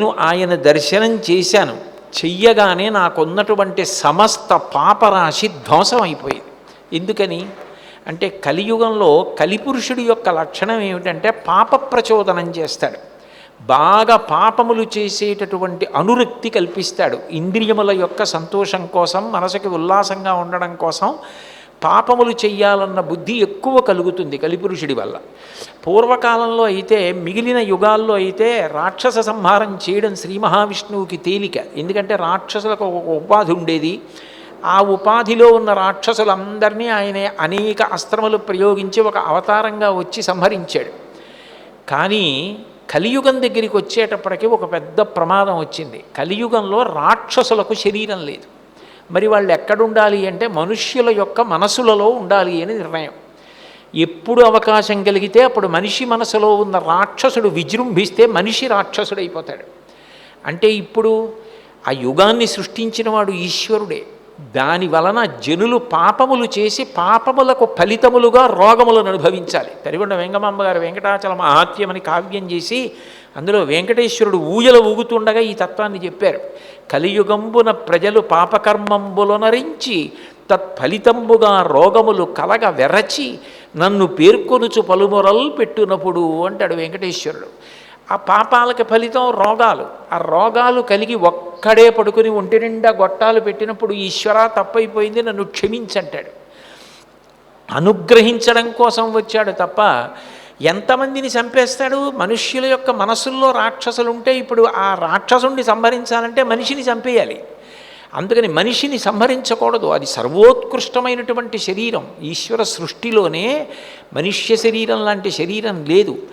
నేను ఆయన దర్శనం చేశాను. చెయ్యగానే నాకున్నటువంటి సమస్త పాపరాశి ధ్వంసం అయిపోయింది. ఎందుకని అంటే కలియుగంలో కలిపురుషుడి యొక్క లక్షణం ఏమిటంటే పాప ప్రచోదనం చేస్తాడు. బాగా పాపములు చేసేటటువంటి అనురక్తి కల్పిస్తాడు. ఇంద్రియముల యొక్క సంతోషం కోసం, మనసుకి ఉల్లాసంగా ఉండడం కోసం పాపములు చెయ్యాలన్న బుద్ధి ఎక్కువ కలుగుతుంది కలిపురుషుడి వల్ల. పూర్వకాలంలో అయితే, మిగిలిన యుగాల్లో అయితే రాక్షస సంహారం చేయడం శ్రీ మహావిష్ణువుకి తేలిక. ఎందుకంటే రాక్షసులకు ఒక ఉపాధి ఉండేది. ఆ ఉపాధిలో ఉన్న రాక్షసులందరినీ ఆయన అనేక అస్త్రములు ప్రయోగించి ఒక అవతారంగా వచ్చి సంహరించాడు. కానీ కలియుగం దగ్గరికి వచ్చేటప్పటికి ఒక పెద్ద ప్రమాదం వచ్చింది. కలియుగంలో రాక్షసులకు శరీరం లేదు. మరి వాళ్ళు ఎక్కడుండాలి అంటే మనుష్యుల యొక్క మనసులలో ఉండాలి అని నిర్ణయం. ఎప్పుడు అవకాశం కలిగితే అప్పుడు మనిషి మనసులో ఉన్న రాక్షసుడు విజృంభిస్తే మనిషి రాక్షసుడైపోతాడు. అంటే ఇప్పుడు ఆ యుగాన్ని సృష్టించిన వాడు ఈశ్వరుడే. దాని వలన జనులు పాపములు చేసి పాపములకు ఫలితములుగా రోగములను అనుభవించాలి. తరిగొండ వెంగమాంబ గారు వెంకటాచల మహాత్మ్యం అని కావ్యం చేసి అందులో వెంకటేశ్వరుడు ఊయల ఊగుతుండగా ఈ తత్వాన్ని చెప్పారు. కలియుగంబున ప్రజలు పాపకర్మంబులనరించి తత్ఫలితంబుగా రోగములు కలగ వెరచి నన్ను పేర్కొనుచు పలుమొరల్ పెట్టునప్పుడు అంటాడు వెంకటేశ్వరుడు. ఆ పాపాలకి ఫలితం రోగాలు. ఆ రోగాలు కలిగి ఒక్కడే పడుకుని ఒంటి నిండా గొట్టాలు పెట్టినప్పుడు ఈశ్వరా తప్పైపోయింది నన్ను క్షమించంటాడు. అనుగ్రహించడం కోసం వచ్చాడు తప్ప ఎంతమందిని చంపేస్తాడు? మనుష్యుల యొక్క మనసుల్లో రాక్షసులు ఉంటే ఇప్పుడు ఆ రాక్షసుణ్ణి సంహరించాలంటే మనిషిని చంపేయాలి. అందుకని మనిషిని సంహరించకూడదు. అది సర్వోత్కృష్టమైనటువంటి శరీరం. ఈశ్వర సృష్టిలోనే మనుష్య శరీరం లాంటి శరీరం లేదు.